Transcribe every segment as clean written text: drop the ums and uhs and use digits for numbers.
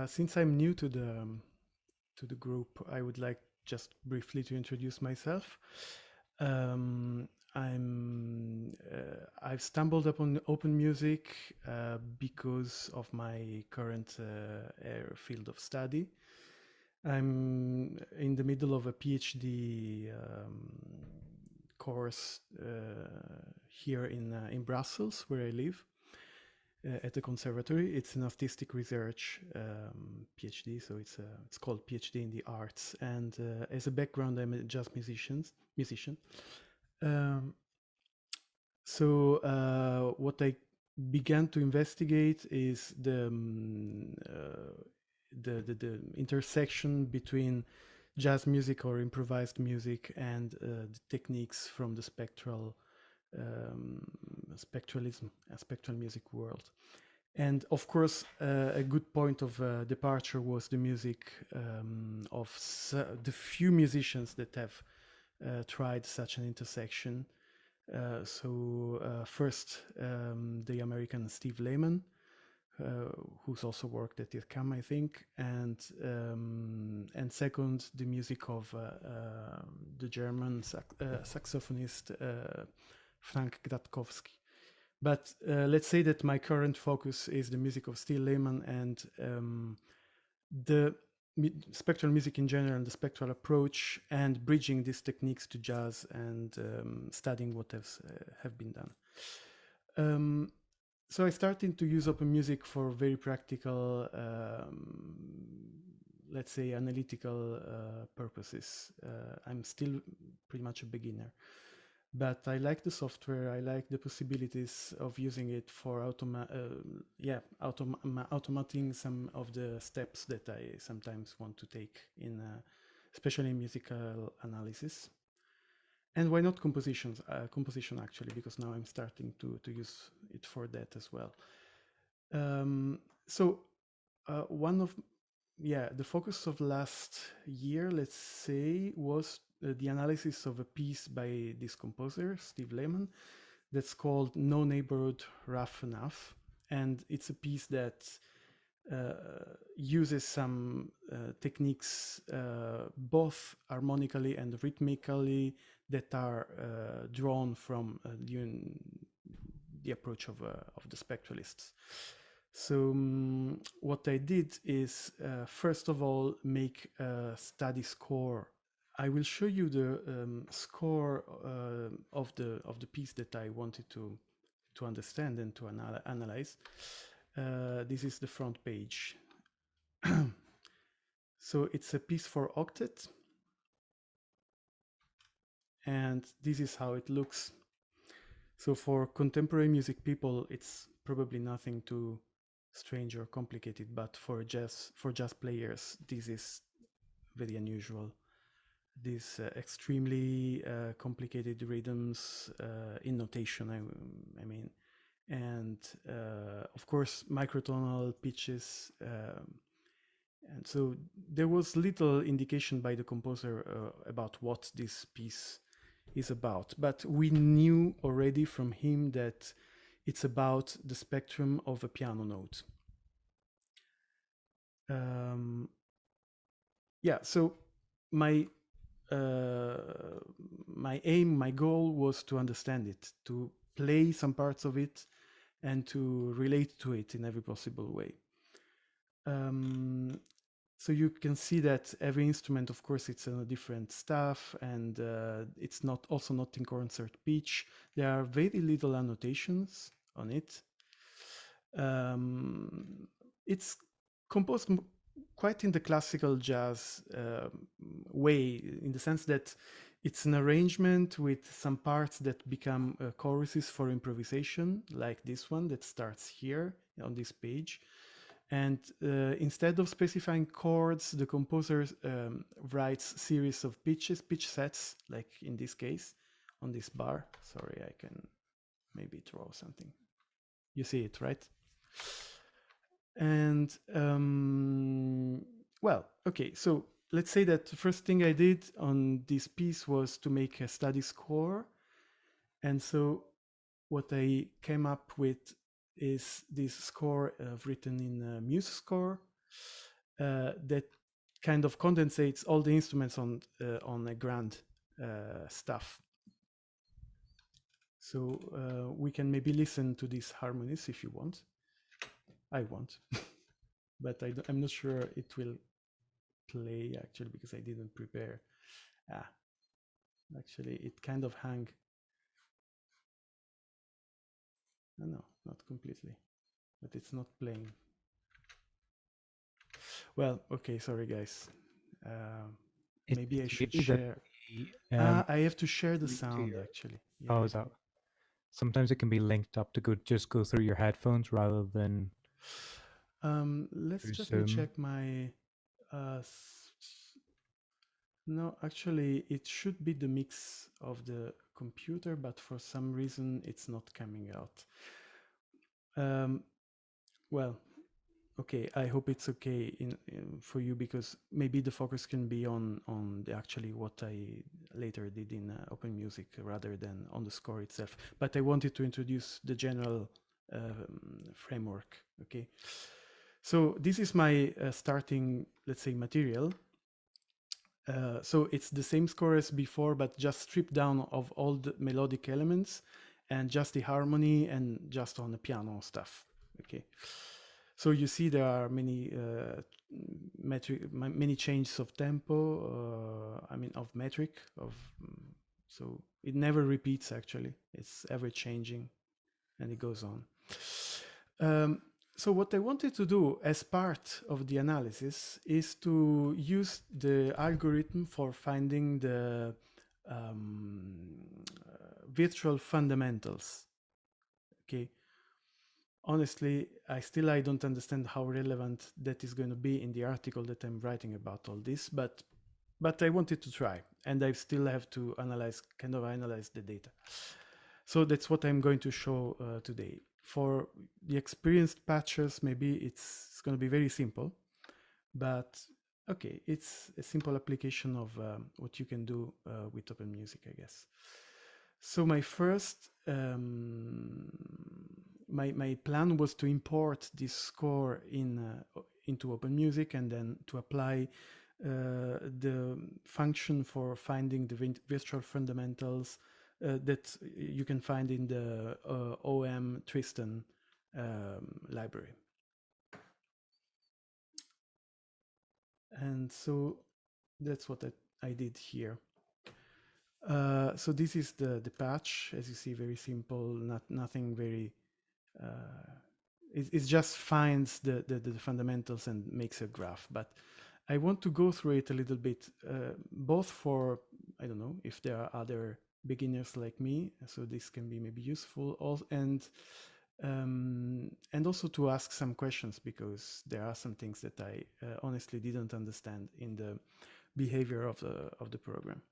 since I'm new to the group, I would like just briefly to introduce myself. I've stumbled upon OpenMusic because of my current field of study. I'm in the middle of a PhD course here in Brussels, where I live, at the conservatory. It's an artistic research PhD, so it's called PhD in the arts. And as a background, I'm a jazz musician. Um, so what I began to investigate is the intersection between jazz music or improvised music and the techniques from the spectralism, spectral music world. And of course, a good point of departure was the music of the few musicians that have tried such an intersection. First, the American Steve Lehman, who's also worked at IRCAM, I think, and second, the music of the German saxophonist Frank Gradkowski. But let's say that my current focus is the music of Steve Lehman and the spectral music in general, and the spectral approach, and bridging these techniques to jazz and studying what have been done. So I started to use OpenMusic for very practical, let's say, analytical purposes. I'm still pretty much a beginner, but I like the software. I like the possibilities of using it for automating some of the steps that I sometimes want to take in, especially in musical analysis. And why not composition actually, because now I'm starting to use it for that as well. The focus of last year, let's say, was the analysis of a piece by this composer, Steve Lehman, that's called No Neighborhood Rough Enough. And it's a piece that uses some techniques, both harmonically and rhythmically, that are drawn from the approach of the spectralists. So what I did is, first of all, make a study score. I will show you the score of the piece that I wanted to understand and to analyze. This is the front page. So it's a piece for octet, and this is how it looks. So for contemporary music people, it's probably nothing too strange or complicated, but for jazz players, this is very unusual. These extremely complicated rhythms in notation, I mean, and of course microtonal pitches, and so there was little indication by the composer about what this piece is about, but we knew already from him that it's about the spectrum of a piano note. So my goal was to understand it, to play some parts of it, and to relate to it in every possible way. So you can see that every instrument, of course, it's a different staff, and it's not in concert pitch. There are very little annotations on it. It's composed quite in the classical jazz way, in the sense that it's an arrangement with some parts that become choruses for improvisation, like this one that starts here on this page. And instead of specifying chords, the composer writes series of pitch sets, like in this case, on this bar. Sorry, I can maybe draw something. You see it, right? And okay, so let's say that the first thing I did on this piece was to make a study score. And so what I came up with is this score written in Musescore. that kind of condensates all the instruments on a grand stuff. So we can maybe listen to these harmonies if you want. I want, but I'm not sure it will play actually because I didn't prepare. Actually, it kind of hang. No, not completely, but it's not playing. Well, okay, sorry guys. Maybe I should share. I have to share the sound actually. Yeah. Oh, is that? Sometimes it can be linked up to just go through your headphones rather than. Let's just me check my. No, actually, it should be the mix of the computer, but for some reason it's not coming out. Well, okay, I hope it's okay for you because maybe the focus can be on actually what I later did in OpenMusic rather than on the score itself. But I wanted to introduce the general framework. Okay, so this is my starting, let's say, material. So it's the same score as before, but just stripped down of all the melodic elements and just the harmony and just on the piano stuff. Okay. So you see there are many many changes of tempo. I mean of metric of. So it never repeats actually. It's ever changing, and it goes on. So what I wanted to do as part of the analysis is to use the algorithm for finding the virtual fundamentals. Okay. Honestly, I don't understand how relevant that is going to be in the article that I'm writing about all this, but I wanted to try, and I still have to analyze the data. So that's what I'm going to show today. For the experienced patchers, maybe it's going to be very simple, but okay, it's a simple application of what you can do with OpenMusic, I guess. So my first, my plan was to import this score into OpenMusic and then to apply the function for finding the virtual fundamentals that you can find in the OMTristan library. And so that's what I did here. So this is the patch, as you see, very simple, nothing very. It just finds the fundamentals and makes a graph. But I want to go through it a little bit, both for, I don't know, if there are other beginners like me, so this can be maybe useful, and also to ask some questions because there are some things that I honestly didn't understand in the behavior of the program.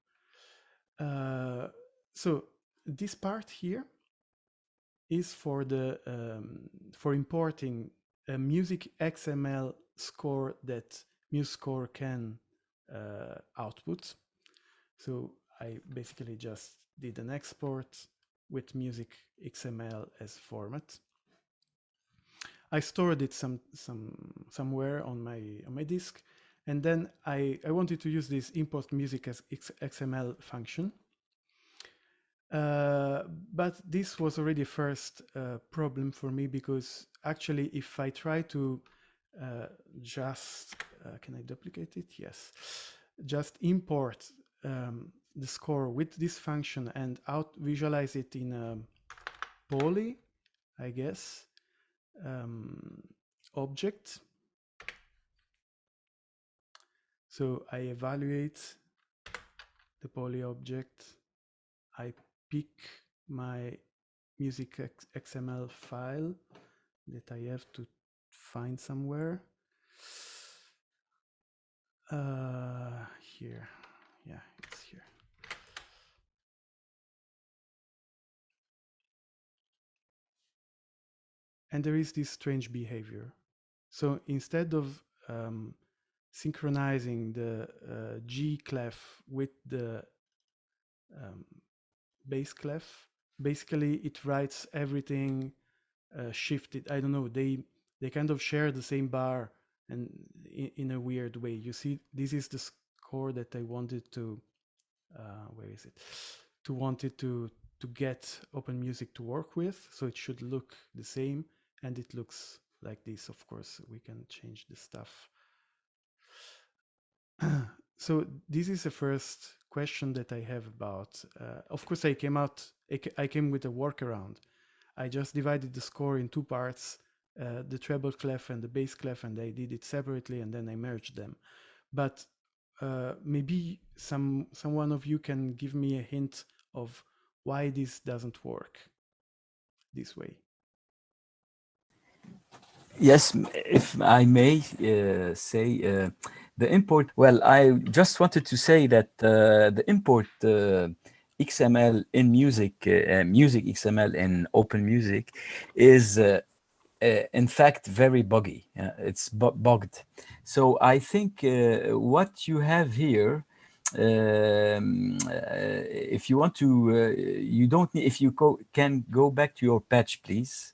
So this part here is for the for importing a music XML score that Musescore can output. So I basically just did an export with music XML as format. I stored it somewhere on my disk, and then I wanted to use this import music as XML function. But this was already a first problem for me because actually if I try to can I duplicate it? Yes. Just import the score with this function and visualize it in a poly, I guess, object. So I evaluate the poly object. I pick my music XML file that I have to find somewhere. Here. Yeah, it's here. And there is this strange behavior. So instead of synchronizing the G clef with the bass clef, basically it writes everything shifted. I don't know, they kind of share the same bar and in a weird way. You see, this is the score that I wanted to. Where is it? To wanted to get OpenMusic to work with, so it should look the same, and it looks like this. Of course, we can change the stuff. So this is the first question that I have about. Of course, I came with a workaround. I just divided the score in two parts, the treble clef and the bass clef, and I did it separately, and then I merged them. But maybe someone of you can give me a hint of why this doesn't work this way. Yes, if I may say, the import, well, I just wanted to say that the import XML in music XML in OpenMusic is in fact very buggy. It's bugged. So I think what you have here, if you want to, you don't need, if you can go back to your patch, please.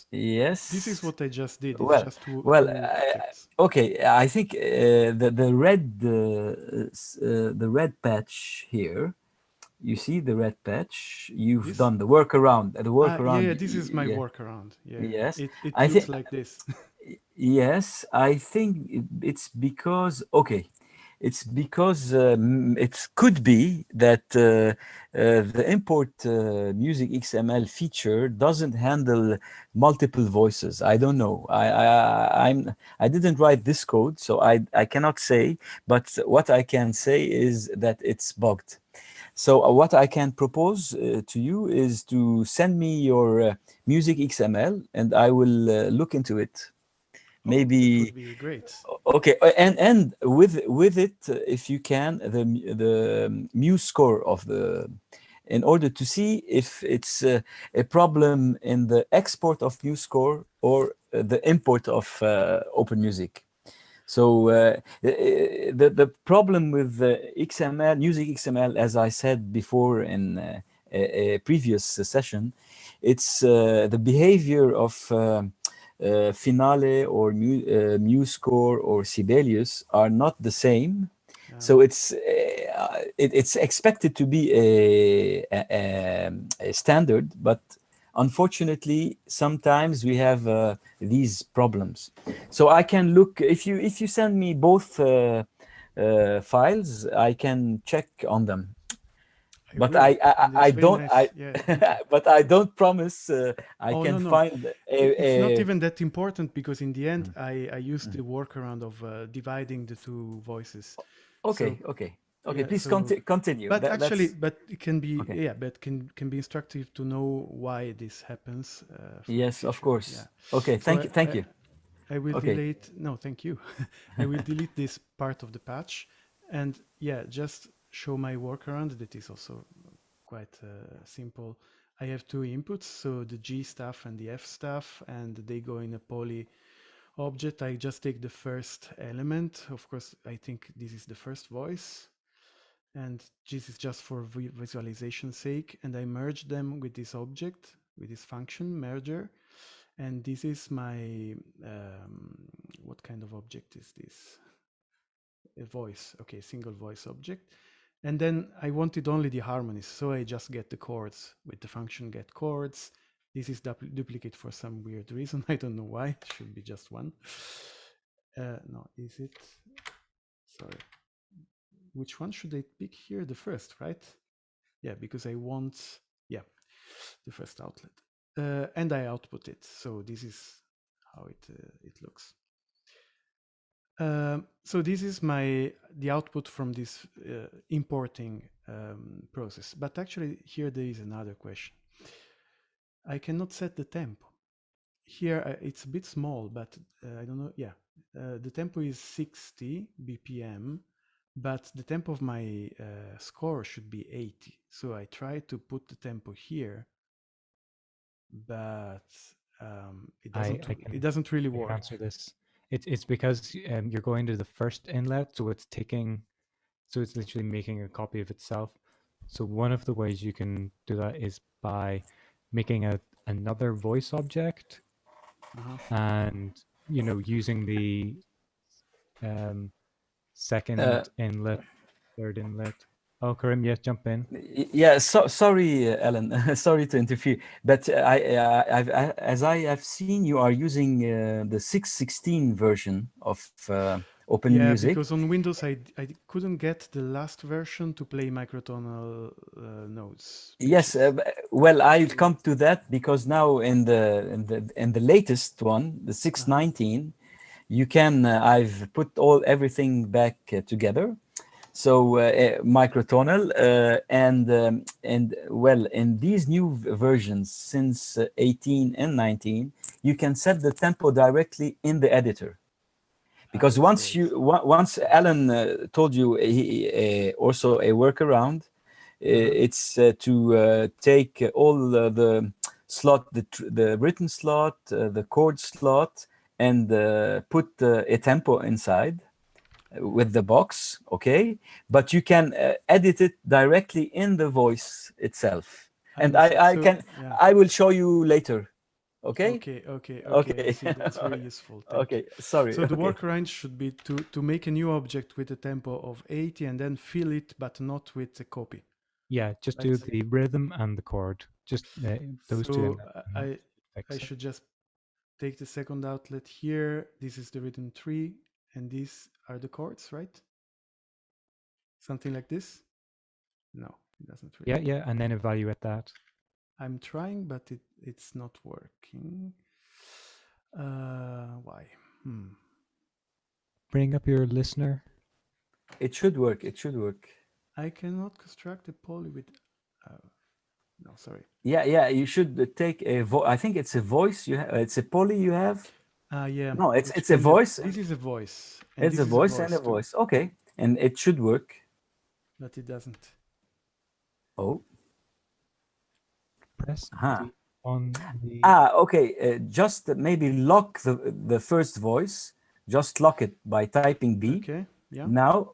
Yes, this is Yes. what I just did. It's Well, just well, two objects. okay. I think the red patch here. You see the red patch. You've This? done the workaround. The Yeah, workaround. yeah. This is my workaround. Yeah, Yes. it I looks think. like this. Yes. I think it's because. Okay. It's because it could be that the import music XML feature doesn't handle multiple voices. I don't know. I didn't write this code, so I cannot say. But what I can say is that it's bugged. So what I can propose to you is to send me your music XML, and I will look into it. Oh, that would Maybe. be great. Okay, and with it, if you can, the Musescore of the, in order to see if it's a problem in the export of Musescore or the import of OpenMusic. So the problem with XML, music XML, as I said before in a previous session, it's the behavior of Finale or Musescore or Sibelius are not the same. So it's expected to be a standard, but unfortunately, sometimes we have these problems. So I can look, if you send me both files, I can check on them. I But will, and it's I very don't nice. Yeah, thank you. but I don't promise I Oh can no, no, find it's not a even that important because in the end, I used the workaround of dividing the two voices. So okay. yeah, Please so continue. but actually, That's but it can be okay. yeah, but can be instructive to know why this happens for the Yes, of future. Yeah. course. Okay, So thank you. I will Okay. delete. No, thank you. I will delete this part of the patch, and yeah, just show my workaround. That is also quite simple. I have two inputs, so the G stuff and the F stuff, and they go in a poly object. I just take the first element. Of course, I think this is the first voice, and this is just for visualization sake. And I merge them with this object, with this function merger. And this is my, what kind of object is this? A voice, okay, single voice object. And then I wanted only the harmonies, so I just get the chords with the function get chords. This is duplicate for some weird reason. I don't know why. It should be just one. No, is it? Sorry. Which one should I pick here? The first, right? Yeah, because I want, yeah, the first outlet. And I output it. So this is how it looks. So this is the output from this importing process. But actually, here there is another question. I cannot set the tempo. Here it's a bit small, but I don't know. Yeah, the tempo is 60 BPM, but the tempo of my score should be 80. So I try to put the tempo here, but it doesn't really I can work. answer this. It's because you're going to the first inlet, so it's taking, so it's literally making a copy of itself. So one of the ways you can do that is by making another voice object, Uh-huh. and using the second inlet, third inlet. Oh, Karim, yes, jump in. Yeah, sorry, Alan. Sorry to interfere, but as I have seen, you are using the 6.16 version of Yeah, OpenMusic. because on Windows I couldn't get the last version to play microtonal notes. Yes, pitches. well, I'll come to that because now in the latest one, the 6.19, you can I've put everything back together. So microtonal and well, in these new versions since 18 and 19, you can set the tempo directly in the editor. Because That's once great. once Alan told you also a workaround, it's to take all the slot, the written slot, the chord slot, and put a tempo inside with the box, okay? But you can edit it directly in the voice itself. I And understand. So yeah. I will show you later, okay? Okay. I Okay. see. That's very useful. Thank you. Okay, sorry. So the Okay. workaround should be to make a new object with a tempo of 80 and then fill it, but not with a copy. Yeah, just do Right. the rhythm and the chord. Just those two. So And I fix it. should just take the second outlet here. This is the rhythm 3, and these are the chords, right? Something like this? No, it doesn't really. Yeah, and then evaluate that. I'm trying, but it's not working. Why? Bring up your listener. It should work. It should work. I cannot construct a poly with. No, sorry. Yeah. You should take a I think it's a voice. It's a poly you have. Yeah. No, it's which a kind of- voice. This is a voice, and It's this a is voice and a too, voice. Okay, and it should work. but it doesn't. Oh. Press Huh. D on the. Okay. Just maybe lock the first voice. Just lock it by typing B. Okay. Yeah. Now,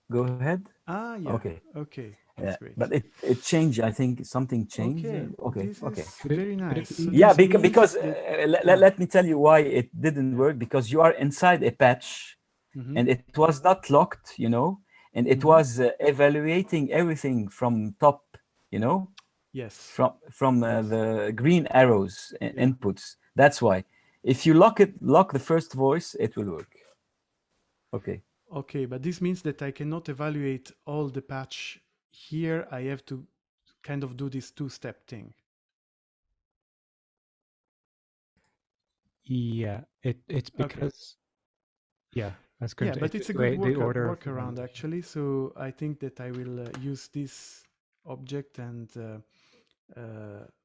go ahead. Yeah. Okay. Okay. Yeah, That's great. but it changed. I think something changed. Okay. Okay. This Okay. is Could it- very could it nice. be- So Yeah, this means because that- let me tell you why it didn't work. Because you are inside a patch, and it was not locked, and it was evaluating everything from top, Yes. from the green arrows Yeah. inputs. That's why. If you lock the first voice, it will work. Okay. Okay, but this means that I cannot evaluate all the patch here. I have to kind of do this two-step thing. Yeah, it's because. Yeah, that's Yeah, correct. but it's a the good way- the order of workaround evaluation. actually. So I think that I will use this object and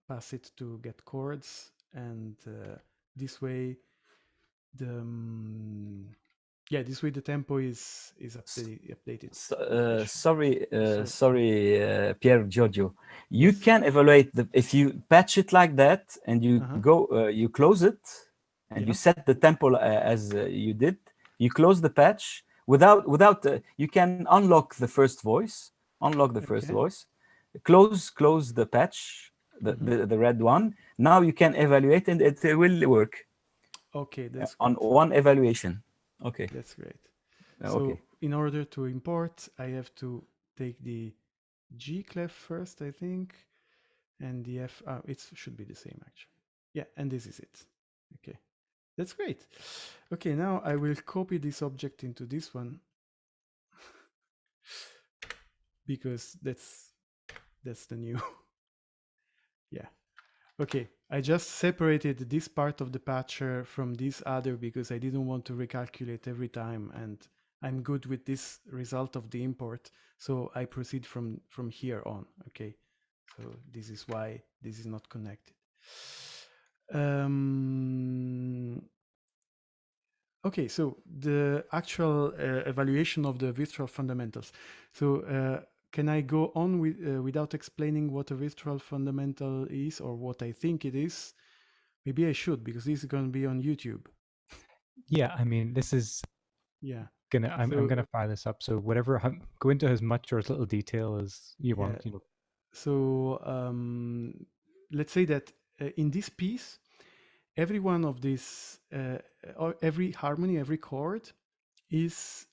pass it to get chords, and this way this way the tempo is updated. Sorry, Piergiorgio. You can evaluate if you patch it like that, and you you close it, and you set the tempo as you did. You close the patch without. You can unlock the first voice. Unlock the first voice. Close the patch, the red one. Now you can evaluate, and it will work. Okay, that's on great. one evaluation. Okay. That's great. Okay. So in order to import, I have to take the G clef first, I think, and the F. It should be the same actually. Yeah, and this is it. Okay, that's great. Okay, now I will copy this object into this one because that's the new. Yeah. Okay, I just separated this part of the patcher from this other because I didn't want to recalculate every time, and I'm good with this result of the import, so I proceed from here on. Okay, so this is why this is not connected. Okay, so the actual evaluation of the virtual fundamentals. So can I go on without explaining what a virtual fundamental is or what I think it is? Maybe I should, because this is going to be on YouTube. Yeah, I mean, this is. Yeah. I'm gonna fire this up. So whatever, go into as much or as little detail as you want. So let's say that in this piece, every one of these, or every harmony, every chord is,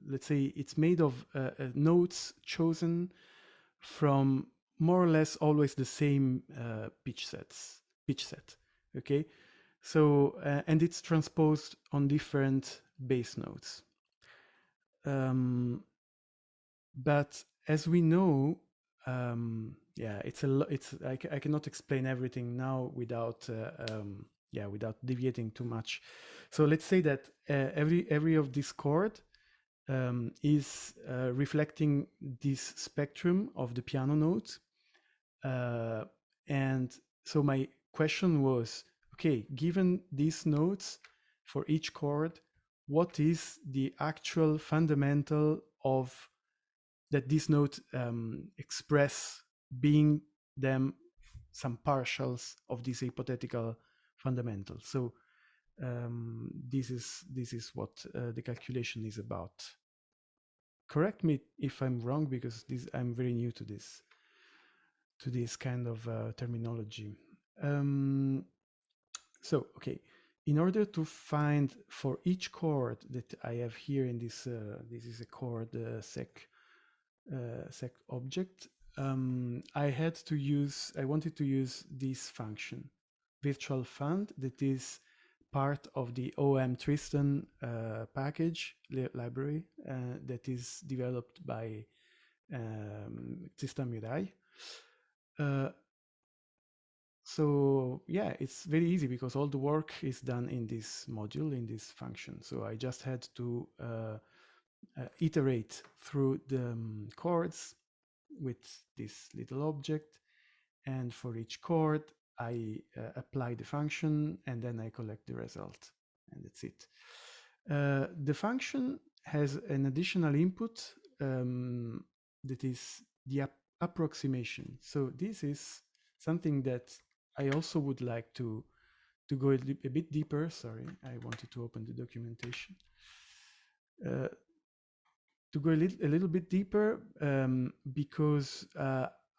let's say, it's made of notes chosen from more or less always the same pitch set. Okay, so and it's transposed on different bass notes. But as we know, yeah, I cannot explain everything now without without deviating too much. So let's say that every of this chord is reflecting this spectrum of the piano note. And so my question was, okay, given these notes for each chord, what is the actual fundamental of that these notes express, being them some partials of this hypothetical fundamental? So this is what the calculation is about. Correct me if I'm wrong, because I'm very new to this kind of terminology. So okay, in order to find for each chord that I have here in this, this is a chord sec object. I wanted to use this function, virtual fund, that is part of the OMTristan package library that is developed by Tristan Murai. So yeah, it's very easy because all the work is done in this module, in this function. So I just had to iterate through the chords with this little object, and for each chord I apply the function, and then I collect the result, and that's it. The function has an additional input that is the approximation. So this is something that I also would like to go a bit deeper. Sorry, I wanted to open the documentation. To go a little bit deeper, because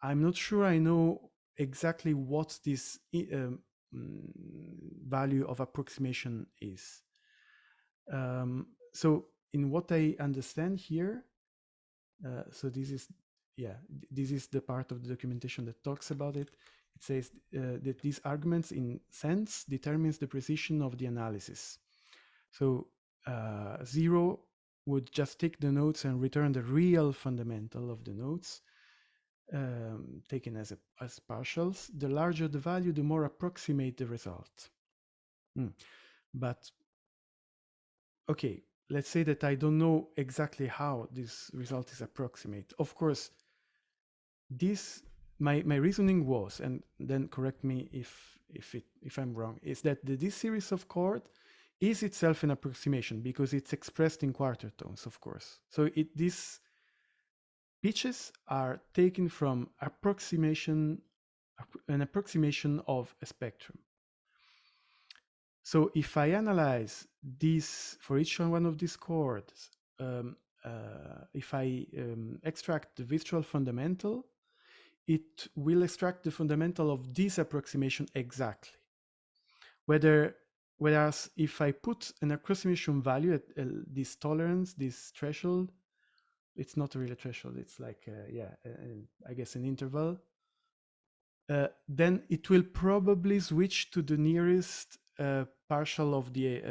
I'm not sure I know exactly what this value of approximation is. So in what I understand here, so this is the part of the documentation that talks about it. It says that these arguments in sense determines the precision of the analysis. So 0 would just take the notes and return the real fundamental of the notes, taken as partials. The larger the value, the more approximate the result. But okay, let's say that I don't know exactly how this result is approximate. Of course, this my reasoning was, and then correct me if I'm wrong, is that this series of chords is itself an approximation because it's expressed in quarter tones, of course. So these pitches are taken from an approximation of a spectrum. So if I analyze this for each one of these chords, if I extract the virtual fundamental, it will extract the fundamental of this approximation exactly. Whereas if I put an approximation value at this tolerance, this threshold, it's not really a threshold, it's like, I guess an interval, then it will probably switch to the nearest partial of the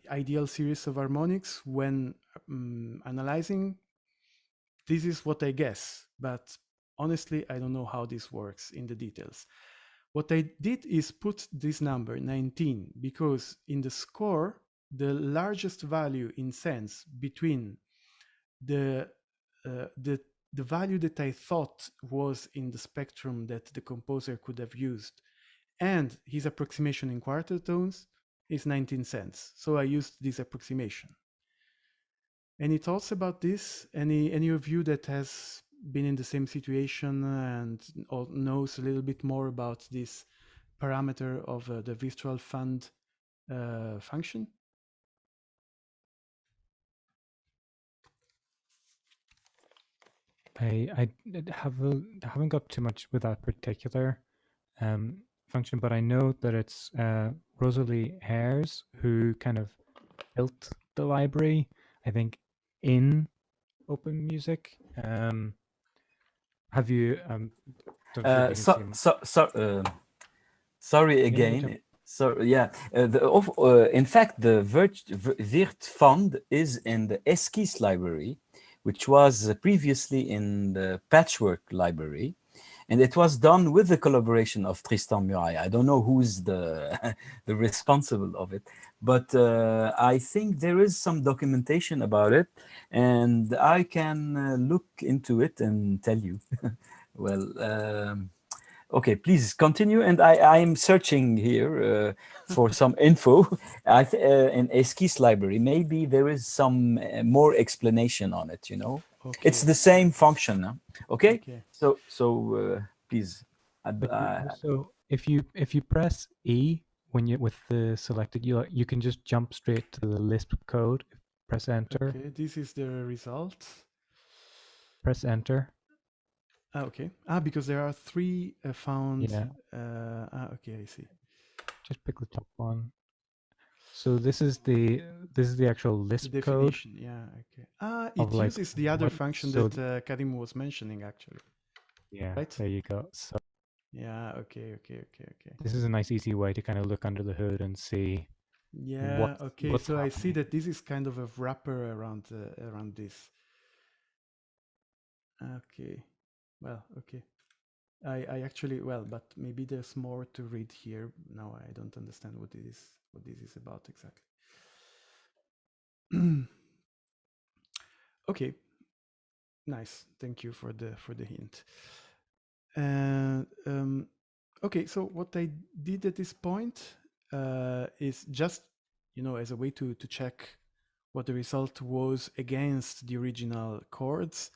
ideal series of harmonics when analyzing. This is what I guess, but honestly, I don't know how this works in the details. What I did is put this number 19 because in the score, the largest value in sense between the value that I thought was in the spectrum that the composer could have used and his approximation in quarter tones is 19 cents. So I used this approximation. Any thoughts about this? Any of you that has been in the same situation and knows a little bit more about this parameter of the virtual fund function? haven't got too much with that particular function, but I know that it's Rosalie Hares who kind of built the library, I think, in OpenMusic. Have you? Don't know if you can see him. Sorry Yeah, no, again. So yeah, in fact, the Virt fund is in the Esquisse library, which was previously in the Patchwork library, and it was done with the collaboration of Tristan Muraille. I don't know who's the the responsible of it, but I think there is some documentation about it, and I can look into it and tell you. Well. Okay, please continue. And I'm searching here for some info. In Esquisse library, maybe there is some more explanation on it. It's Okay. the same function. Huh? Okay, Okay. so please. But you also, if you press E when you with the selected, you can just jump straight to the Lisp code. Press enter. Okay. This is the result. Press enter. Okay. Because there are three found. Yeah. Okay, I see. Just pick the top one. So this is the actual Lisp The code. definition. Yeah. Okay. Of It like uses the other what- function so that Karim was mentioning, actually. yeah, Right. there you go. So Yeah. Okay. this is a nice, easy way to kind of look under the hood and see Yeah. Okay. what's So I see happening. that this is kind of a wrapper around this. Okay. Well. Okay. I actually, well, but maybe there's more to read here. Now I don't understand what this is about exactly. Okay, nice. Thank you for the hint. Okay, so what I did at this point is just, as a way to check what the result was against the original chords,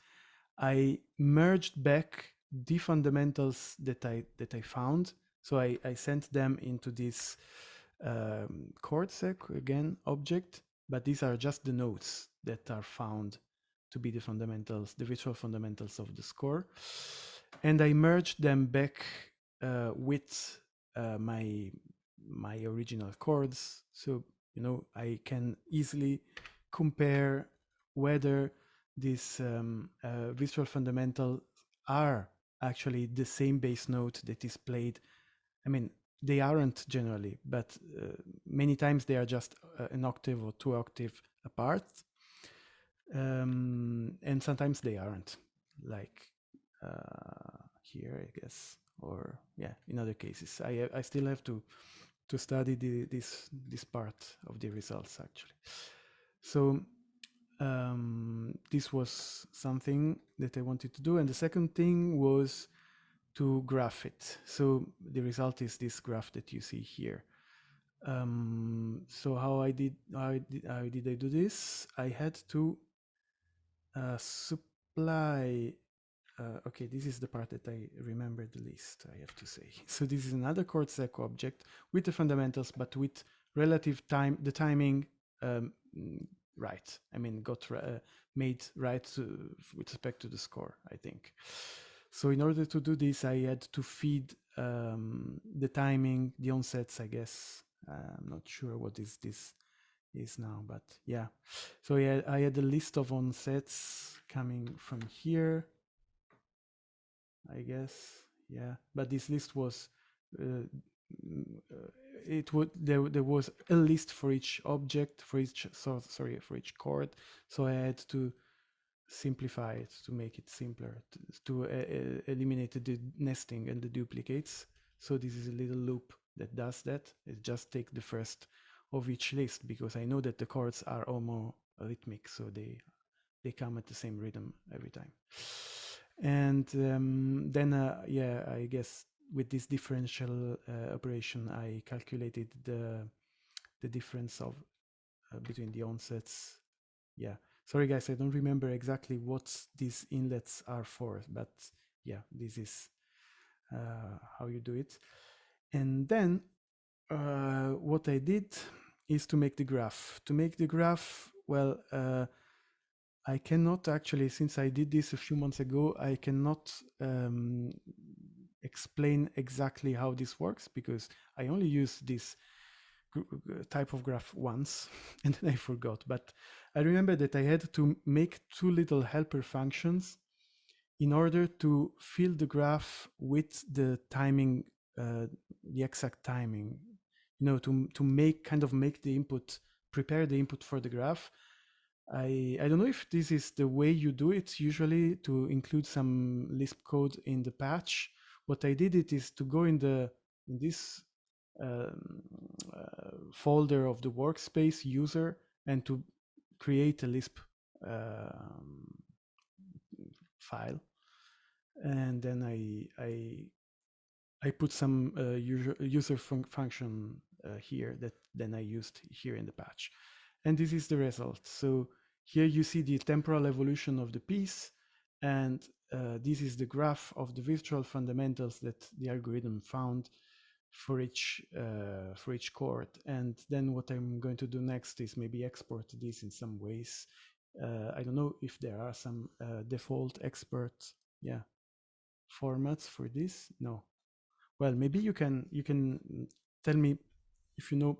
I merged back the fundamentals that I found. So I sent them into this chord sec again object, but these are just the notes that are found to be the fundamentals, the virtual fundamentals of the score, and I merged them back with my original chords. So I can easily compare whether these visual fundamentals are actually the same bass note that is played. I mean, they aren't generally, but many times they are just an octave or 2 octave apart. And sometimes they aren't, like here, I guess, or yeah, in other cases. I still have to study this part of the results, actually. So this was something that I wanted to do. And the second thing was to graph it. So the result is this graph that you see here. So how did I do this? I had to supply. Okay, this is the part that I remember the least, I have to say. So this is another chord sec object with the fundamentals, but with relative time, the timing right. I mean, got made right with respect to the score, I think. So in order to do this, I had to feed the timing, the onsets, I guess. I'm not sure what this is now, but yeah. So yeah, I had a list of onsets coming from here, I guess. Yeah, but this list was there was a list for each object, for each for each chord. So I had to simplify it to make it simpler, to eliminate the nesting and the duplicates. So this is a little loop that does that. It just takes the first of each list, because I know that the chords are homorhythmic, so they come at the same rhythm every time. And then yeah, I guess with this differential operation, I calculated the difference of between the onsets. Yeah, sorry guys, I don't remember exactly what these inlets are for, but yeah, this is how you do it. And then what I did is to make the graph. To make the graph, well, I cannot actually, since I did this a few months ago, I cannot explain exactly how this works because I only used this type of graph once and then I forgot. But I remember that I had to make two little helper functions in order to fill the graph with the timing, the exact timing, to make the input, prepare the input for the graph. I don't know if this is the way you do it usually, to include some Lisp code in the patch. What I did it is to go in this folder of the workspace user and to create a Lisp file, and then I put some user function here that then I used here in the patch. And this is the result. So here you see the temporal evolution of the piece, and this is the graph of the virtual fundamentals that the algorithm found for each chord. And then what I'm going to do next is maybe export this in some ways. I don't know if there are some default export formats for this. No. Well, maybe you can tell me if you know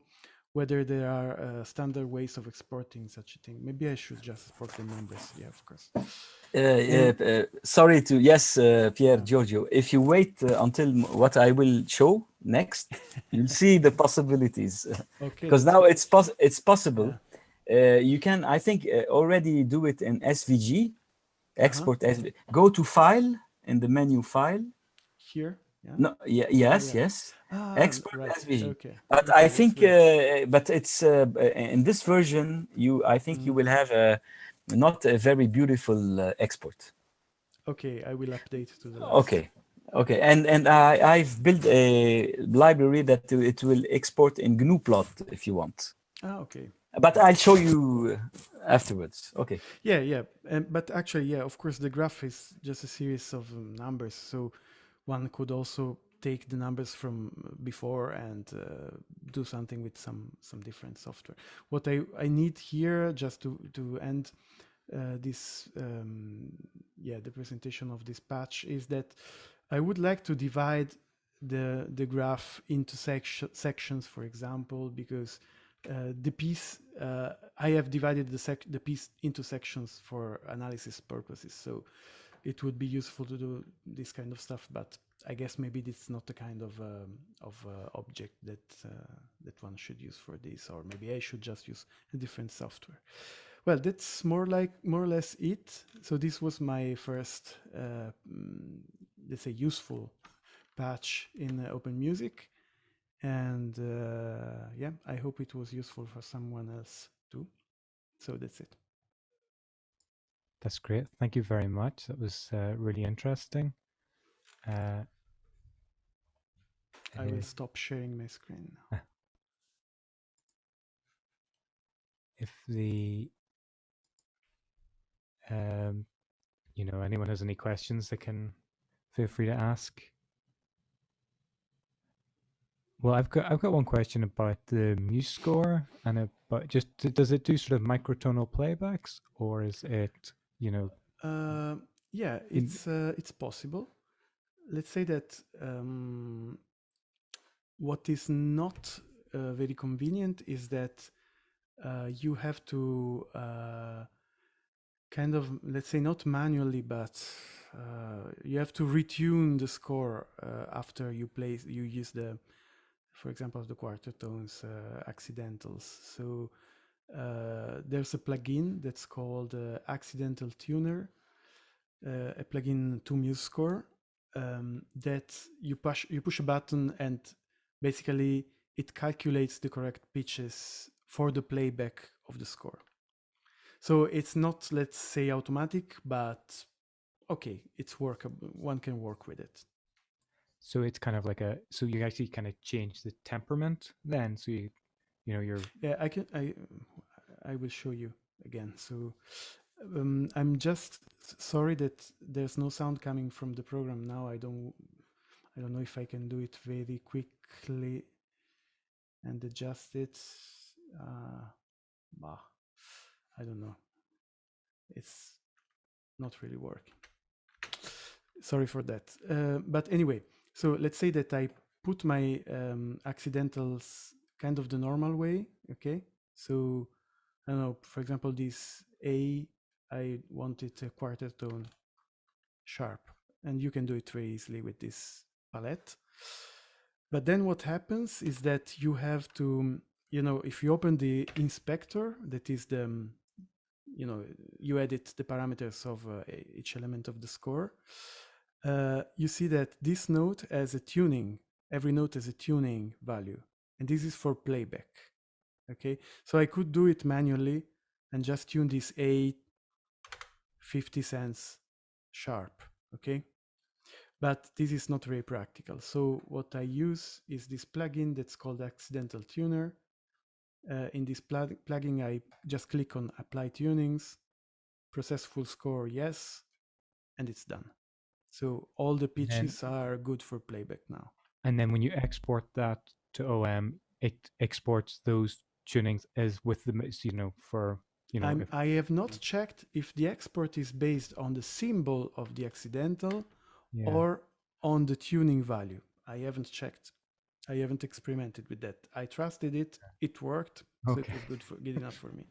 whether there are standard ways of exporting such a thing. Maybe I should just export the numbers. Yeah, of course. Sorry to Piergiorgio. If you wait until what I will show next, you'll see the possibilities. Okay, Because now it's possible. You can, I think, already do it in SVG. Export SVG. Go to File in the menu File. Here. Yeah. No. Yeah. Yes. Yes. Export right. SVG. Okay. But Okay, I think, wait. but it's in this version. I think you will have not a very beautiful export. Okay, I will update to the last. Okay, and I've built a library that it will export in GNU plot if you want. Okay. But I'll show you afterwards. Okay. Yeah. But actually, yeah, of course, the graph is just a series of numbers. So one could also take the numbers from before and do something with some different software. What I need here, just to end this the presentation of this patch, is that I would like to divide the graph into sections, for example, because the piece I have divided the piece into sections for analysis purposes. So it would be useful to do this kind of stuff, but I guess maybe it's not the kind of object that one should use for this, or maybe I should just use a different software. Well, that's more or less it. So this was my first, let's say, useful patch in OpenMusic, and I hope it was useful for someone else too. So that's it. That's great. Thank you very much. That was really interesting. I will stop sharing my screen now. If the anyone has any questions, they can feel free to ask. Well, I've got one question about the Musescore, and about just does it do sort of microtonal playbacks, or is it it's possible. Let's say that what is not very convenient is that you have to kind of, let's say, not manually, but you have to retune the score after you use the, for example, the quarter tones accidentals. So there's a plugin that's called Accidental Tuner, a plugin to Musescore, that you push a button and basically it calculates the correct pitches for the playback of the score. So it's not, let's say, automatic, but okay, it's workable. One can work with it. So it's kind of like so you actually kind of change the temperament then. So you're. Yeah, I will show you again. So I'm just sorry that there's no sound coming from the program now. I don't know if I can do it very quickly and adjust it. I don't know. it's not really working. Sorry for that. But anyway, so let's say that I put my accidentals kind of the normal way, okay? So I don't know, for example, this A, I want it a quarter tone sharp, and you can do it very easily with this palette. But then what happens is that you have to, if you open the inspector, that is the, you edit the parameters of each element of the score, you see that this note has a tuning. Every note has a tuning value, and this is for playback. Okay, so I could do it manually and just tune this A 50 cents sharp. Okay, but this is not very practical. So what I use is this plugin that's called Accidental Tuner. In this plugin, I just click on Apply Tunings, process full score, yes, and it's done. So all the pitches are good for playback now. And then when you export that to OM, it exports those tunings as with the, for, I have not checked if the export is based on the symbol of the accidental or on the tuning value. I haven't checked. I haven't experimented with that. I trusted it. It worked. So it was good enough for me.